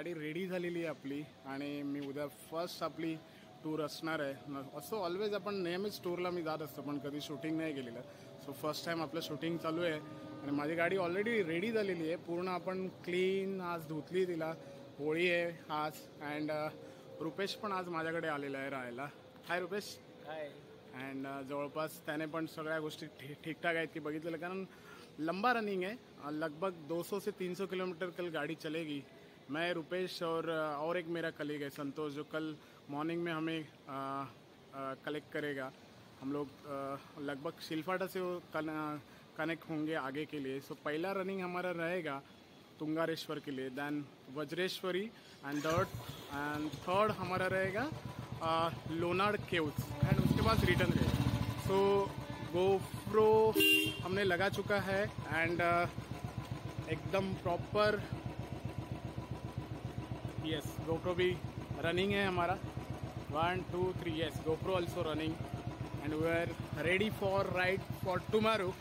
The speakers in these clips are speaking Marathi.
गाडी रेडी झालेली आहे आपली आणि मी उद्या फर्स्ट आपली टूर असणार आहे. असं ऑलवेज आपण नेहमीच टूरला मी जात असतो पण कधी शूटिंग नाही केलेलं. सो फर्स्ट टाईम आपलं शूटिंग चालू आहे आणि माझी गाडी ऑलरेडी रेडी झालेली आहे पूर्ण. आपण क्लीन आज धुतली तिला. होळी आहे आज अँड रुपेश पण आज माझ्याकडे आलेला आहे राहायला. हाय रुपेश. हाय. अँड जवळपास त्याने पण सगळ्या गोष्टी ठीकठाक आहेत की बघितलेलं, कारण लंबा रनिंग है, लगभग 200 से 300 किलोमीटर कल गाड़ी चलेगी. मैं रुपेश और एक मेरा कलीग है संतोष जो कल मॉर्निंग में हमें कलेक्ट करेगा. हम लोग लगभग शिलफाटा से कनेक्ट होंगे आगे के लिए. सो पहला रनिंग हमारा रहेगा तुंगारेश्वर के लिए, दैन वज्रेश्वरी एंड थर्ड हमारा रहेगा लोनार केव्स एंड उसके बाद रिटर्न रहेगा. सो गोप्रो हमने लगा चुका है एंड एकदम प्रॉपर. यस, गोप्रो भी रनिंग है हमारा. 1 2 3 yes, GoPro also running and we are ready for ride for tomorrow.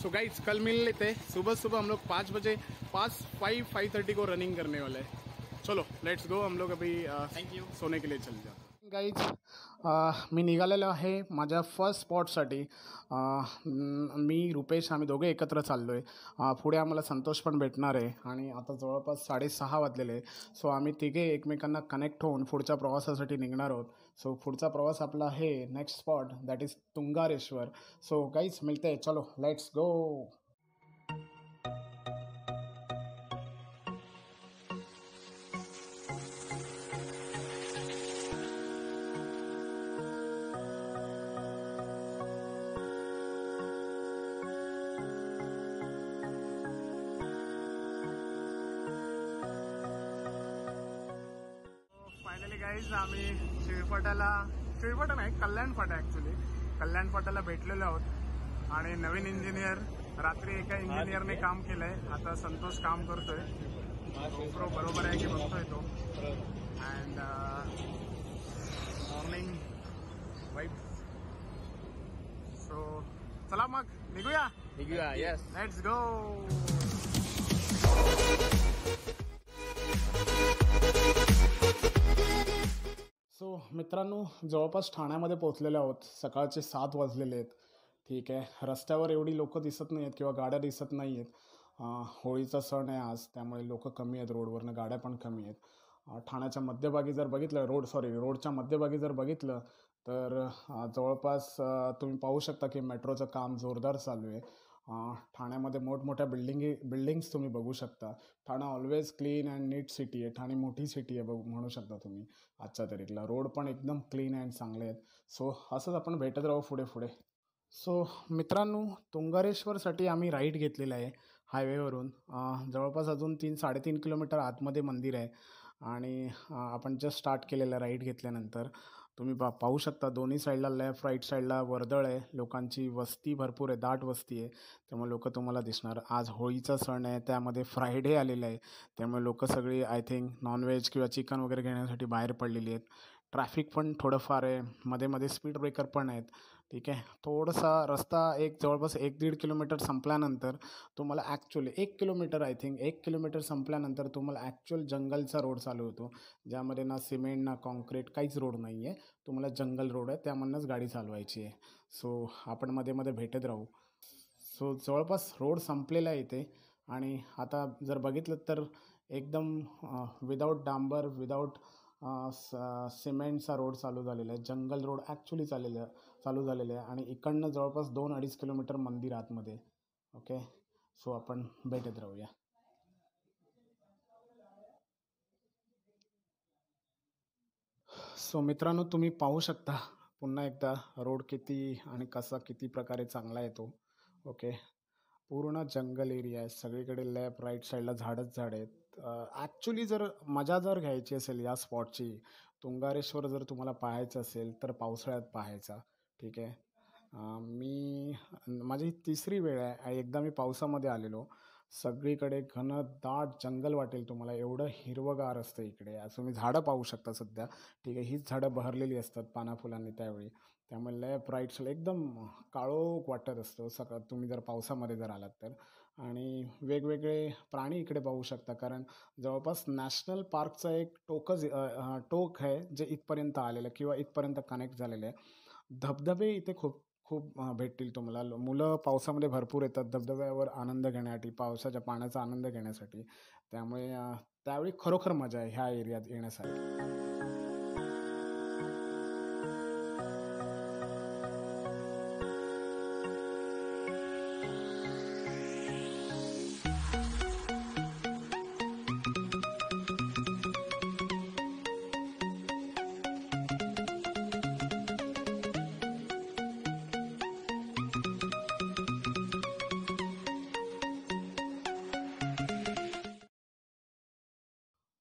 So guys कल मिल लेते. सुबह सुबह हम लोग 5:30 को रनिंग करने वाले हैं. चलो लेट्स गो. हम लोग अभी थैंक यू. सोने के लिए चल जाते. गाईज मी निघालेलो आहे माझ्या फर्स्ट स्पॉटसाठी. मी रुपेश आम्ही दोघे एकत्र चाललो आहे. पुढे आम्हाला संतोष पण भेटणार आहे आणि आता जवळपास 6:30 वाजलेले आहे. सो आम्ही तिघे एकमेकांना कनेक्ट होऊन पुढच्या प्रवासासाठी निघणार आहोत. सो पुढचा प्रवास आपला आहे next spot that is Tungareshwar. So guys मिळते. चलो लेट्स गो. फायनली गाईज आम्ही शिळफाटा नाही, कल्याण फाटा ॲक्च्युली कल्याण फाट्याला भेटलेलो आहोत आणि नवीन इंजिनियर रात्री एका इंजिनियरने काम केलंय. आता संतोष काम करतोय. गोप्रो बरोबर आहे की बघतोय तो. And morning vibes. सो चला मग निघूया. Yes, let's go. सो मित्रांनो जवळपास ठाण्यामध्ये पोहोचलेले आहोत. सकाळचे 7 वाजलेले आहेत. ठीक आहे, रस्त्यावर एवढी लोक दिसत नाही आहेत किंवा गाड्या दिसत नाही आहेत. होळीचा सण आहे आज, त्यामुळे लोक कमी आहेत रोडवरनं, गाड्या पण कमी आहेत. ठाण्याच्या मध्यभागी जर बघितलं रोडच्या मध्यभागी जर बघितलं तर जवळपास तुम्ही पाहू शकता की मेट्रोचं काम जोरदार चालू आहे. ठाण्यामध्ये मोठमोठ्या बिल्डिंग्स तुम्ही बघू शकता. Thane always clean and neat city आहे. ठाणे मोठी सिटी आहे म्हणू शकता तुम्ही आजच्या तारीखला. रोड पण एकदम क्लीन अँड चांगले आहेत. सो असंच आपण भेटत राहू पुढे. सो मित्रांनो तुंगारेश्वरसाठी आम्ही राईड घेतलेला आहे हायवेवरून. जवळपास अजून 3-3.5 किलोमीटर आतमध्ये मंदिर आहे आणि आपण जस्ट स्टार्ट केलेलं राईड घेतल्यानंतर तुम्ही पाहू शकता दोन्ही साईडला लेफ्ट राईट साईडला वर्दळ आहे. लोकांची वस्ती भरपूर आहे, दाट वस्ती आहे. त्यामुळे लोक तुम्हाला दिसणार. आज होळीचा सण आहे, त्यामध्ये फ्रायडे आलेलं आहे. त्यामुळे लोक सगळी आय थिंक नॉनव्हेज किंवा चिकन वगैरे घेण्यासाठी बाहेर पडलेली आहेत. ट्रॅफिक पण थोडंफार आहे, मध्ये स्पीड ब्रेकर पण आहेत. ठीक आहे, थोडासा रस्ता जवळपास 1-1.5 किलोमीटर संपल्यानंतर तुम्हाला actually 1 kilometre I think 1 kilometre संपल्यानंतर तुम्हाला ॲक्च्युअल जंगलचा रोड चालू होतो, ज्यामध्ये ना सिमेंट ना कॉन्क्रीट काहीच रोड नाही आहे. तुम्हाला जंगल रोड आहे, त्यामधूनच गाडी चालवायची आहे. सो आपण मध्ये भेटत राहू. सो जवळपास रोड संपलेला आहे इथे आणि आता जर बघितलं तर एकदम विदाऊट डांबर विदाऊट सिमेंटचा रोड चालू झालेला आहे. जंगल रोड ॲक्च्युली चालू झालेलं आहे आणि इकडनं जवळपास 2-2.5 किलोमीटर मंदिर आतमध्ये. ओके, सो आपण भेटत राहूया. सो मित्रांनो तुम्ही पाहू शकता पुन्हा एकदा रोड किती प्रकारे चांगला येतो. ओके, पूर्ण जंगल एरिया आहे. सगळीकडे लेफ्ट राईट साईडला झाडच झाड आहेत. ॲक्च्युली जर मजा घ्यायची असेल या स्पॉटची, तुंगारेश्वर जर तुम्हाला पाहायचं असेल तर पावसाळ्यात पाहायचा. ठीक आहे, माझी 3री वेळ आहे. एकदा मी पावसामध्ये आलेलो. सगळीकडे दाट जंगल वाटेल तुम्हाला, एवढं हिरवंगार असतं इकडे. असं तुम्ही झाडं पाहू शकता सध्या. ठीक आहे, हीच झाडं बहरलेली असतात पानाफुलांनी त्यावेळी. त्यामुळे लेफ्ट राईट साईड एकदम काळोख वाटत असतो तुम्ही जर पावसामध्ये आलात तर. आणि वेगवेगळे प्राणी इकडे पाहू शकता, कारण जवळपास नॅशनल पार्कचं एक टोक आहे जे इथपर्यंत आलेलं आहे किंवा इथपर्यंत कनेक्ट झालेलं आहे. धबधबे इथे खूप खूप भेटतील तुम्हाला. मुलं पावसामध्ये भरपूर येतात धबधब्यावर आनंद घेण्यासाठी, पावसाच्या पाण्याचा आनंद घेण्यासाठी. त्यामुळे त्यावेळी खरोखर मजा आहे ह्या एरियात येण्यासाठी.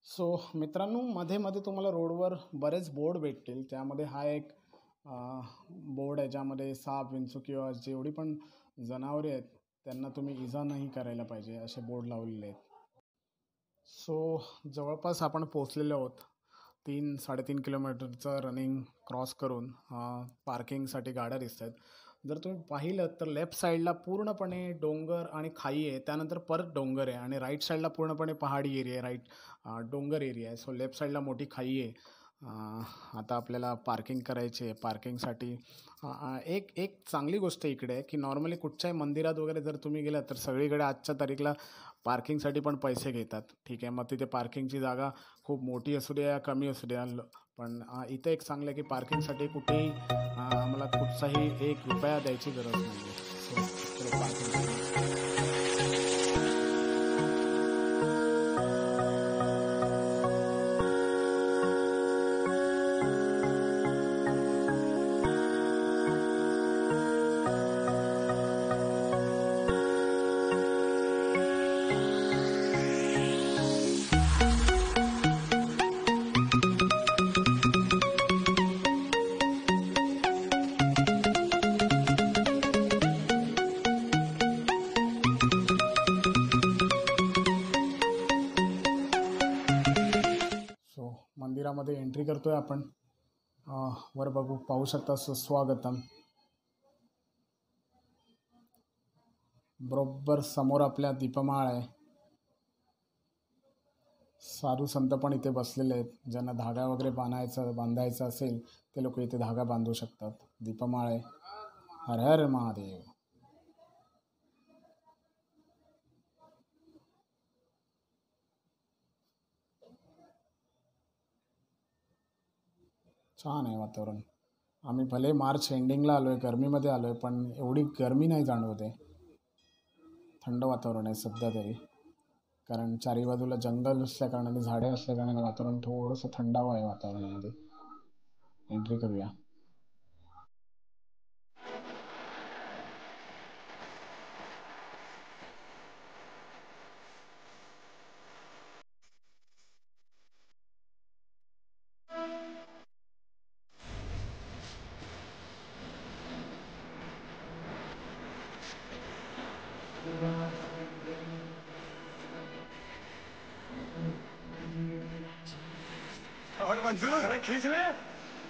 सो मित्रांनो, मध्ये-मध्ये तुम्हाला रोडवर बरेच बोर्ड भेटतील. त्यामध्ये हा एक बोर्ड आहे ज्यामध्ये साप, विंचू किंवा जेवढी पण जनावरे आहेत, त्यांना तुम्ही इजा नाही करायला पाहिजे असे बोर्ड लावलेले आहेत. सो जवळपास आपण पोहोचलेलो आहोत. 3-3.5 किलोमीटरचं रनिंग क्रॉस करून पार्किंगसाठी गाड्या दिसतायत. जर तुम्ही पाहिलं तर लेफ्ट साईडला पूर्णपणे डोंगर आणि खाई आहे. त्यानंतर परत डोंगर आहे आणि राईट साईडला पूर्णपणे पहाडी एरिया आहे. डोंगर एरिया आहे. सो लेफ्ट साईडला मोठी खाई आहे. आता आपल्याला पार्किंग करायची आहे. पार्किंगसाठी एक एक चांगली गोष्ट इकडे आहे, की नॉर्मली कुठच्याही मंदिरात वगैरे जर तुम्ही गेलात तर सगळीकडे आजच्या तारीखला पार्किंगसाठी पण पैसे घेतात. ठीक आहे. मग तिथे पार्किंगची जागा खूप मोठी असू द्या या कमी असू द्या, पण इथं एक चांगलं आहे की पार्किंगसाठी कुठेही आम्हाला कुठचाही ₹1 द्यायची गरज नाही आहे. So parking. सो मंदिरामध्ये एंट्री करतोय आपण. वर पाहू शकता सुस्वागतम. बरोबर समोर आपल्या दीपमाळ आहे. साधू संत पण इथे बसलेले आहेत. ज्यांना धागा वगैरे बांधायचा असेल ते लोक इथे धागा बांधू शकतात. दीपमाळ आहे. हर हर महादेव. छान आहे वातावरण. आम्ही भले मार्च एंडिंगला आलो आहे, गरमीमध्ये आलो आहे, पण एवढी गरमी नाही जाणवत आहे. थंड वातावरण आहे सध्या तरी, कारण चारी बाजूला जंगल असल्या कारणाने, झाडे असल्या कारणाने वातावरण थोडंसं थंडावं आहे वातावरणामध्ये. एंट्री करूया. और मंजूर अरे खींच ले,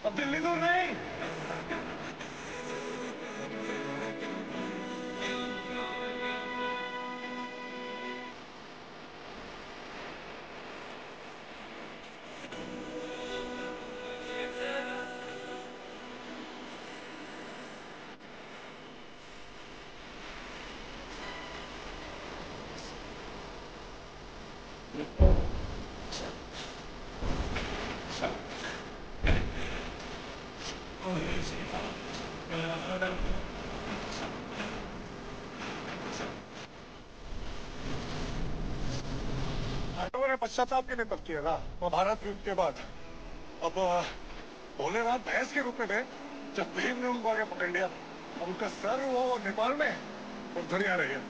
अब दिल्ली दूर नहीं. मैंने पश्चाताप के लिए तब किया था महाभारत युद्ध के बाद. अब भोलेनाथ भैंस के रूप में थे जब भीम ने उनको आगे पकड़ लिया. अब उनका सर वो नेपाल में और धनिया रही है.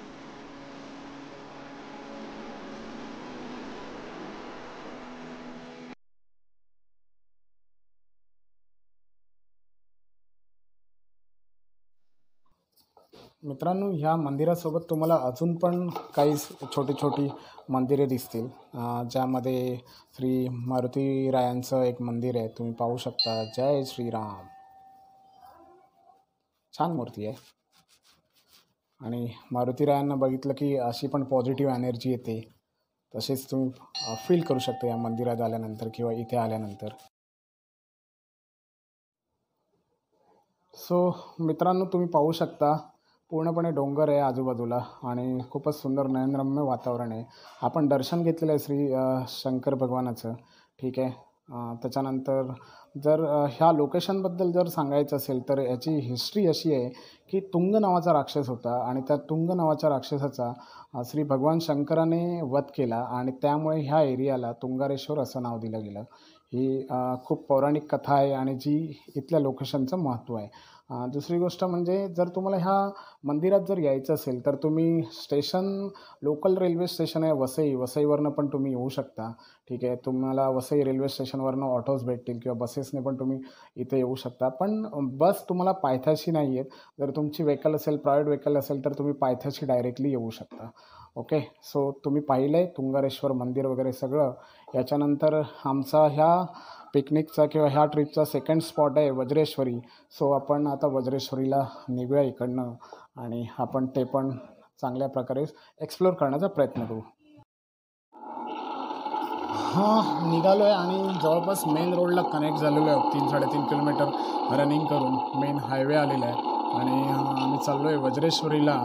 मित्रांनो, ह्या मंदिरासोबत तुम्हाला अजून पण काही छोटी छोटी मंदिरे दिसतील, ज्यामध्ये श्री मारुतीरायांचं एक मंदिर आहे. तुम्ही पाहू शकता. जय श्रीराम. छान मूर्ती आहे. आणि मारुतीरायांना बघितलं की अशी पण पॉझिटिव्ह एनर्जी येते. तसेच तुम्ही फील करू शकता या मंदिरात आल्यानंतर किंवा इथे आल्यानंतर. सो मित्रांनो, तुम्ही पाहू शकता पूर्णपणे डोंगर आहे आजूबाजूला आणि खूपच सुंदर नयनरम्य वातावरण आहे. आपण दर्शन घेतलेलं आहे श्री शंकर भगवानाचं. ठीक आहे. त्याच्यानंतर जर ह्या लोकेशनबद्दल जर सांगायचं असेल तर याची हिस्ट्री अशी आहे की तुंग नावाचा राक्षस होता आणि त्या तुंग नावाच्या राक्षसाचा श्री भगवान शंकराने वध केला आणि त्यामुळे ह्या एरियाला तुंगारेश्वर असं नाव दिलं गेलं. ही खूप पौराणिक कथा आहे आणि जी इथल्या लोकेशनचं महत्त्व आहे. दुसरी गोष्ट म्हणजे जर तुम्हाला ह्या मंदिरात जर यायचं असेल तर तुम्ही लोकल रेल्वे स्टेशन आहे वसई, वसईवरनं पण तुम्ही येऊ शकता. ठीक आहे. तुम्हाला वसई रेल्वे स्टेशनवरनं ऑटोज भेटतील किंवा बसेसने पण तुम्ही इथे येऊ शकता. पण बस तुम्हाला पायथ्याशी नाही आहेत. जर तुमची व्हेकल असेल, प्रायव्हेट व्हेकल असेल तर तुम्ही पायथ्याशी डायरेक्टली येऊ शकता. ओके. सो तुम्ही पाहिलं आहे तुंगारेश्वर मंदिर वगैरे सगळं. याच्यानंतर आमचा ह्या पिकनिकचा किंवा ह्या ट्रिपचा सेकंड स्पॉट आहे वज्रेश्वरी. सो आपण आता वज्रेश्वरीला निघूया इकडनं आणि आपण ते पण चांगल्या प्रकारे एक्सप्लोर करण्याचा प्रयत्न करू. हां, निघालो आहे आणि जवळपास मेन रोडला कनेक्ट झालेलो आहे. 3-3.5 किलोमीटर रनिंग करून मेन हायवे आलेला आहे आणि आम्ही चाललो आहे वज्रेश्वरीला.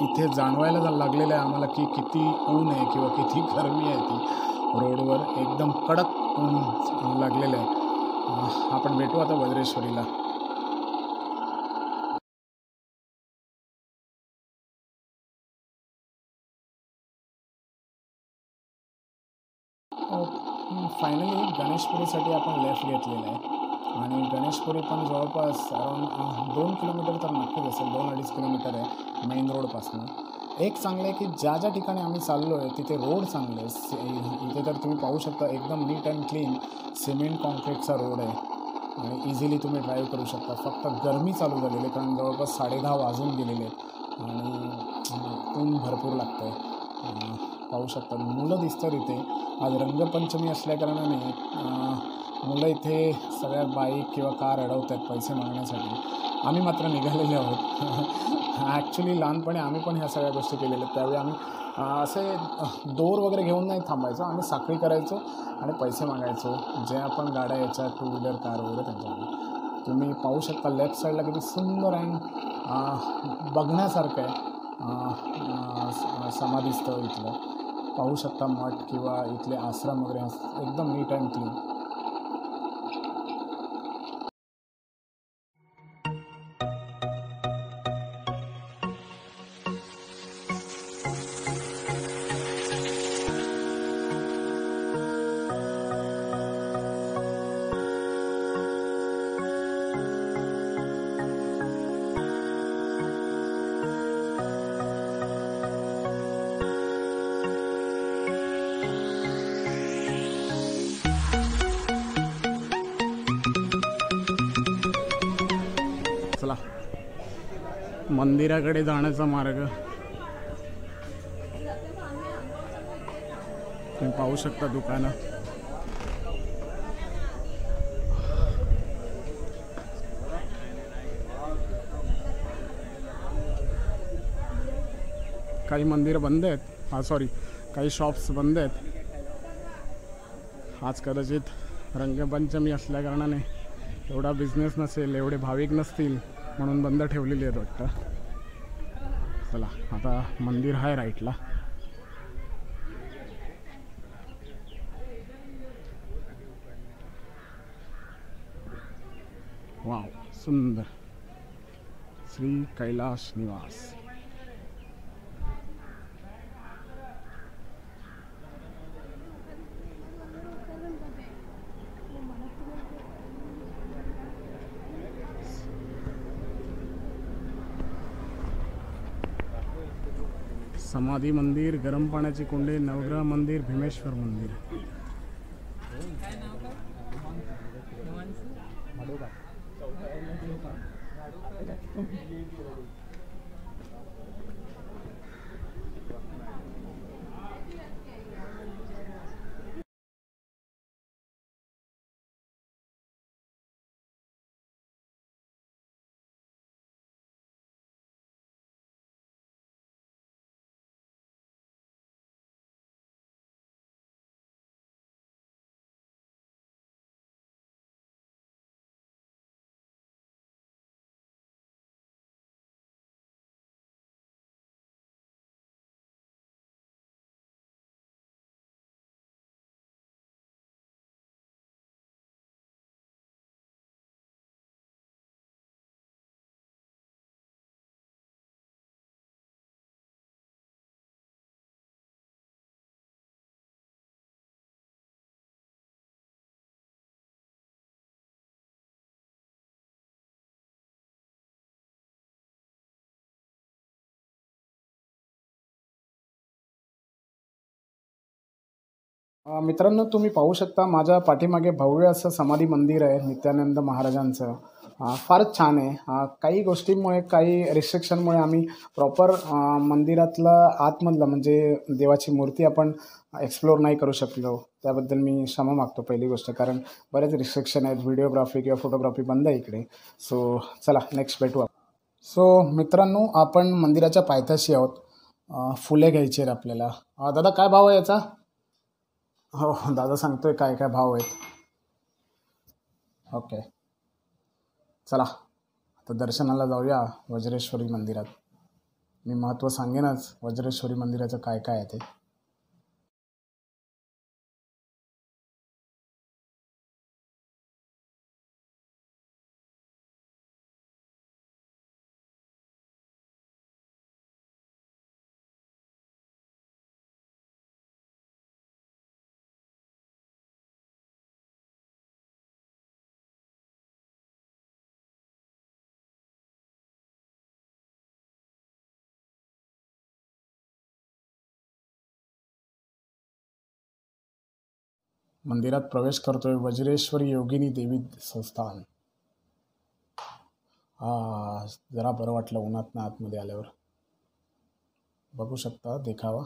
इथे जाणवायला लागलेलं आहे आम्हाला की किती ऊन आहे किंवा किती गरमी आहे ती रोडवर. एकदम कडक ऊन लागलेलं आहे. आपण भेटू आता वज्रेश्वरीला. फायनली गणेशपुरीसाठी आपण लेफ्ट घेतलेलं आहे आणि गणेशपुरी पण जवळपास अराउंड 2 किलोमीटर तर नक्कीच असेल, 2-2.5 किलोमीटर आहे मेन रोडपासून. एक चांगलं आहे की ज्या ज्या ठिकाणी आम्ही चाललो आहे तिथे रोड चांगले आहे. इथे तर तुम्ही पाहू शकता एकदम नीट अँड क्लीन सिमेंट कॉन्क्रीटचा रोड आहे आणि इझिली तुम्ही ड्राईव्ह करू शकता. फक्त गरमी चालू झालेली आहे कारण जवळपास 10:30 वाजून गेलेले आहेत आणि ऊन भरपूर लागतं आहे. पाहू शकता मुलं दिसतात इथे. आज रंगपंचमी असल्याकारणाने मुलं इथे सगळ्या बाईक किंवा कार अडवत आहेत पैसे मागण्यासाठी. आम्ही मात्र निघालेले आहोत. ॲक्च्युली लहानपणी आम्ही पण ह्या सगळ्या गोष्टी केलेल्या आहेत. त्यावेळी आम्ही असे दोर वगैरे घेऊन नाही थांबायचो. आम्ही साखळी करायचो आणि पैसे मागायचो जे आपण गाड्या याच्या 2 व्हीलर कार वगैरे त्यांच्याकडे. तुम्ही पाहू शकता लेफ्ट साईडला किती सुंदर अँड बघण्यासारखं आहे समाधीस्थळ इथलं. पाहू शकता मठ किंवा इथले आश्रम वगैरे एकदम नीट अँड क्लीन. चला मंदिराकडे जाण्याचा मार्ग तुम्ही पाहू शकता. दुकानं काही मंदिरं बंद आहेत. सॉरी, काही शॉप्स बंद आहेत. आज कदाचित रंगपंचमी असल्याकारणाने एवढा बिझनेस नसेल, एवढे भाविक नसतील म्हणून बंद ठेवलेली आहेत वाटतं. चला आता मंदिर आहे राईटला. वाव, सुंदर श्री कैलाश निवास. समाधी मंदिर, गरम पाण्याची कुंडे, नवग्रह मंदिर, भीमेश्वर मंदिर. मित्रांनो, तुम्ही पाहू शकता माझ्या पाठीमागे भव्य असं समाधी मंदिर आहे नित्यानंद महाराजांचं. फारच छान आहे. काही गोष्टींमुळे, काही रिस्ट्रिक्शनमुळे आम्ही प्रॉपर मंदिरातलं आतमधलं म्हणजे देवाची मूर्ती आपण एक्सप्लोर नाही करू शकलो. त्याबद्दल मी क्षमा मागतो पहिली गोष्ट. कारण बरेच रिस्ट्रिक्शन आहेत. व्हिडिओग्राफी किंवा फोटोग्राफी बंद आहे इकडे. सो चला नेक्स्ट भेटू आपण. सो मित्रांनो, आपण मंदिराच्या पायथ्याशी आहोत. फुले घ्यायची आहेत आपल्याला. दादा काय भाव आहे याचा? हो, दादा सांगतोय काय काय भाव आहेत. ओके, चला आता दर्शनाला जाऊया वज्रेश्वरी मंदिरात. मी महत्त्व सांगेनच वज्रेश्वरी मंदिराचं काय काय आहे ते. मंदिरात प्रवेश करतोय वज्रेश्वरी योगिनी देवी संस्थान. जरा बरं वाटलं उन्हातनं आतमध्ये आल्यावर. बघू शकता देखावा.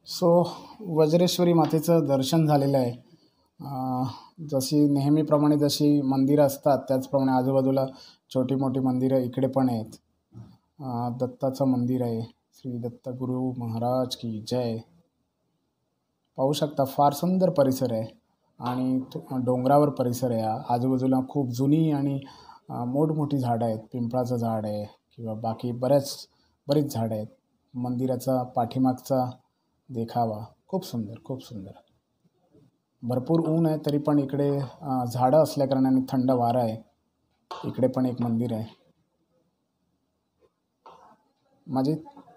सो वज्रेश्वरी मातेचं दर्शन झालेलं आहे. जशी नेहमीप्रमाणे जशी मंदिरं असतात त्याचप्रमाणे आजूबाजूला छोटी मोठी मंदिरं इकडे पण आहेत. दत्ताचं मंदिर आहे. श्री दत्तगुरु महाराज की जय. पाहू शकता फार सुंदर परिसर आहे आणि डोंगरावर परिसर आहे. आजूबाजूला खूप जुनी आणि मोठमोठी झाडं आहेत. पिंपळाचं झाड आहे किंवा बाकी बरीच झाडं आहेत. मंदिराचा पाठीमागचा देखावा खूप सुंदर, खूप सुंदर. भरपूर ऊन आहे तरी पण इकडे झाडं असल्याकारणाने थंड वारा आहे. इकडे पण एक मंदिर आहे. माझी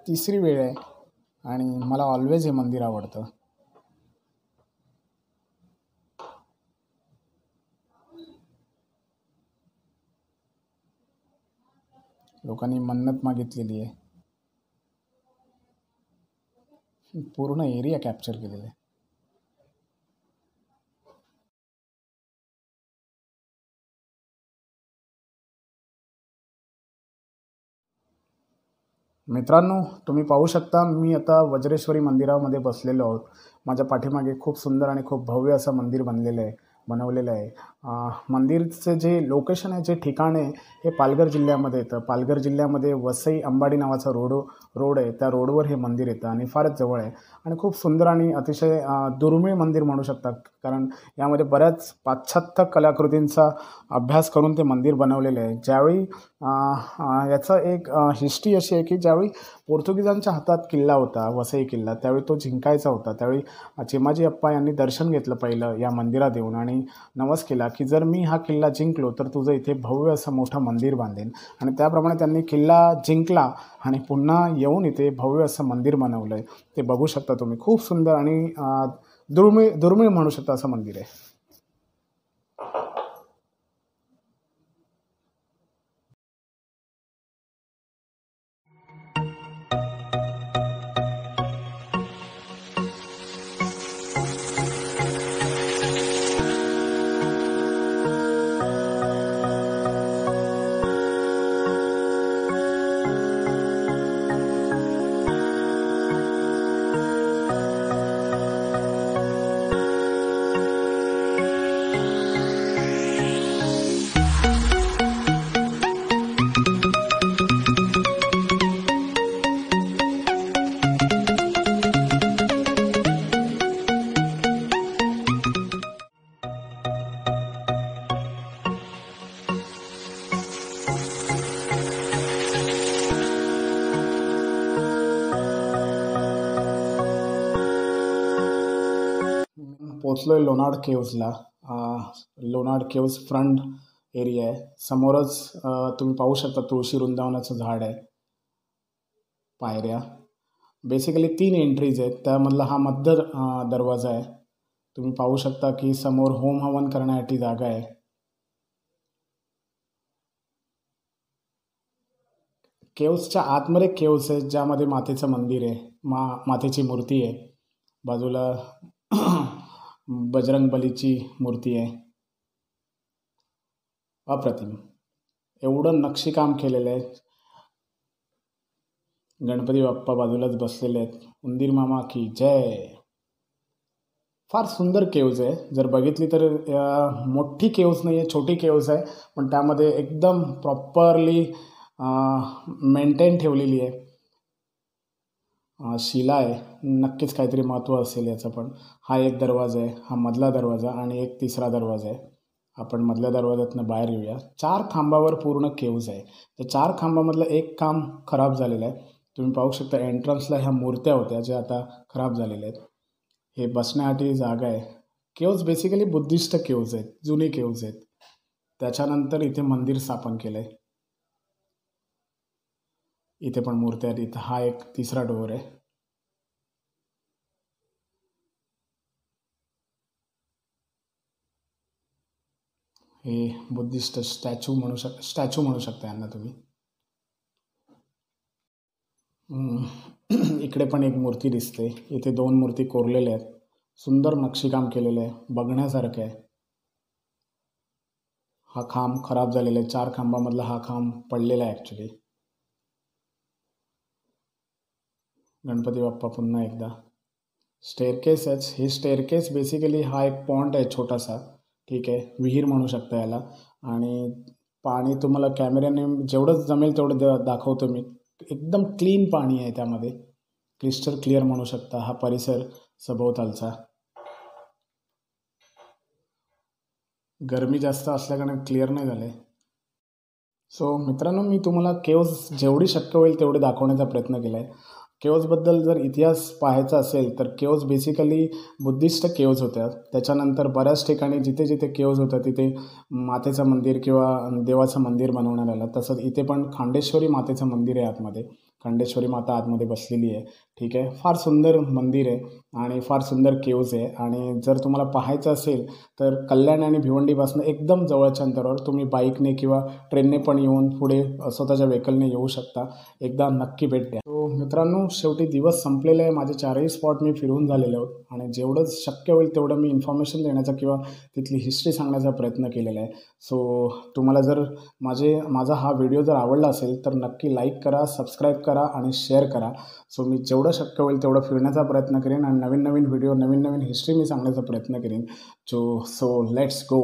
तिसरी वेळ आहे आणि मला ऑलवेज हे मंदिर आवडतं. लोकांनी मन्नत मागितलेली आहे. पूर्ण एरिया कॅप्चर केलेला आहे. मित्रांनो, तुम्ही पाहू शकता मी आता वज्रेश्वरी मंदिरामध्ये बसलेलो आहोत. माझ्या पाठीमागे खूप सुंदर आणि खूप भव्य असं मंदिर बनवलेलं आहे. मंदिरचं जे लोकेशन आहे, जे ठिकाण आहे, हे पालघर जिल्ह्यामध्ये येतं. पालघर जिल्ह्यामध्ये वसई अंबाडी नावाचा रोड आहे. त्या रोडवर हे मंदिर येतं आणि फारच जवळ आहे आणि खूप सुंदर आणि अतिशय दुर्मिळ मंदिर म्हणू शकता. कारण यामध्ये बऱ्याच पाश्चात्य कलाकृतींचा अभ्यास करून ते मंदिर बनवलेलं आहे. ज्यावेळी याचं एक हिस्ट्री अशी आहे की ज्यावेळी पोर्तुगीजांच्या हातात किल्ला होता, वसई किल्ला, त्यावेळी तो जिंकायचा होता. त्यावेळी चिमाजी अप्पा यांनी दर्शन घेतलं पहिलं या मंदिरात येऊन आणि नवस केला की जर मी हा किल्ला जिंकलो तर तुझं इथे भव्य असं मोठं मंदिर बांधेन. आणि त्याप्रमाणे त्यांनी किल्ला जिंकला आणि पुन्हा येऊन इथे भव्य असं मंदिर बनवलं आहे. ते बघू शकता तुम्ही. खूप सुंदर आणि दुर्मिळ म्हणू शकता असं मंदिर आहे. पोचलो आहे लोणार केव्जला. लोणार केव्ज फ्रंट एरिया आहे. समोरच तुम्ही पाहू शकता तुळशी वृंदावनाचं झाड आहे. पायऱ्या बेसिकली 3 एंट्रीज आहेत. त्यामधला हा मध्य दरवाजा आहे. तुम्ही पाहू शकता की समोर होम हवन करण्यासाठी जागा आहे. केव्जच्या आतमध्ये केव्ज आहे ज्यामध्ये मातेचं मंदिर आहे, मातेची मूर्ती आहे. बाजूला बजरंग बलीची मूर्ती आहे. अप्रतिम एवढं नक्षीकाम केलेलं आहे. गणपती बाप्पा बाजूलाच बसलेले आहेत. उंदीर मामा की जय. फार सुंदर केव्ज आहे. जर बघितली तर मोठी केव्ज नाही आहे, छोटी केव्ज आहे, पण त्यामध्ये एकदम प्रॉपरली मेंटेन ठेवलेली आहे. शिला आहे. नक्कीच काहीतरी महत्त्व असेल याचं पण. हा एक दरवाजा आहे, हा मधला दरवाजा आणि एक तिसरा दरवाजा आहे. आपण मधल्या दरवाजातनं बाहेर येऊया. 4 खांबावर पूर्ण केव्ज आहे. त्या 4 खांबामधलं एक खांब खराब झालेलं आहे. तुम्ही पाहू शकता एंट्रन्सला ह्या मूर्त्या होत्या ज्या आता खराब झालेल्या आहेत. हे बसण्यासाठी जागा आहे. केव्ज बेसिकली बुद्धिस्ट केव्ज आहेत, जुनी केव्ज आहेत. त्याच्यानंतर इथे मंदिर स्थापन केलं आहे. इथे पण मूर्त्या आहेत. इथं हा एक तिसरा डोअर आहे. हे बुद्धिस्ट स्टॅच्यू म्हणू शकता यांना तुम्ही. इकडे पण एक मूर्ती दिसते. इथे 2 मूर्ती कोरलेल्या आहेत. सुंदर नक्षीकाम केलेलं आहे, बघण्यासारखं आहे. हा खांब खराब झालेला आहे. 4 खांबामधला हा खांब पडलेला आहे ॲक्च्युली. गणपती बाप्पा पुन्हा एकदा. स्टेअरकेसच. ही स्टेअरकेस बेसिकली हा एक पॉन्ड आहे छोटासा, ठीक आहे, विहीर म्हणू शकता याला. आणि पाणी तुम्हाला कॅमेऱ्याने जेवढं जमेल तेवढं दाखवतो मी. एकदम क्लीन पाणी आहे त्यामध्ये, क्रिस्टल क्लिअर म्हणू शकता हा परिसर सभोवतालचा. गरमी जास्त असल्याकारणे क्लिअर नाही झाले. सो मित्रांनो, मी तुम्हाला केव्ज जेवढी शक्य होईल तेवढे दाखवण्याचा प्रयत्न केला आहे. केव्जबद्दल जर इतिहास पाहायचा असेल तर केव्ज बेसिकली बुद्धिस्ट केव्ज होत्या. त्याच्यानंतर बऱ्याच ठिकाणी जिथे जिथे केव्ज होत्या तिथे मातेचं मंदिर किंवा देवाचं मंदिर बनवण्यात आलं. तसंच इथे पण खांडेश्वरी मातेचं मंदिर आहे आतमध्ये. खांडेश्वरी माता आतमध्ये बसलेली आहे, ठीक आहे. फार सुंदर मंदिर आहे आणि फार सुंदर केव्ज आहे. आणि जर तुम्हाला पाहायचं असेल तर कल्याण आणि भिवंडीपासून एकदम जवळच्या अंतरावर तुम्ही बाईकने किंवा ट्रेनने पण येऊन पुढे स्वतःच्या व्हेकलने येऊ शकता. एकदा नक्की भेट द्या. तो मित्रांनो, शेवटी दिवस संपलेले आहे. माझे 4ही स्पॉट मी फिरून झालेले आहोत आणि जेवढं शक्य होईल तेवढं मी इन्फॉर्मेशन देण्याचा किंवा तिथली हिस्ट्री सांगण्याचा प्रयत्न केलेला आहे. सो तुम्हाला जर माझा हा व्हिडिओ जर आवडला असेल तर नक्की लाईक करा, सबस्क्राईब करा आणि शेअर करा. सो मी जेवढं शक्य होईल तेवढं फिरण्याचा प्रयत्न करेन आणि नवीन नवीन व्हिडिओ, नवीन नवीन हिस्ट्री मी सांगण्याचा प्रयत्न करेन. So let's go.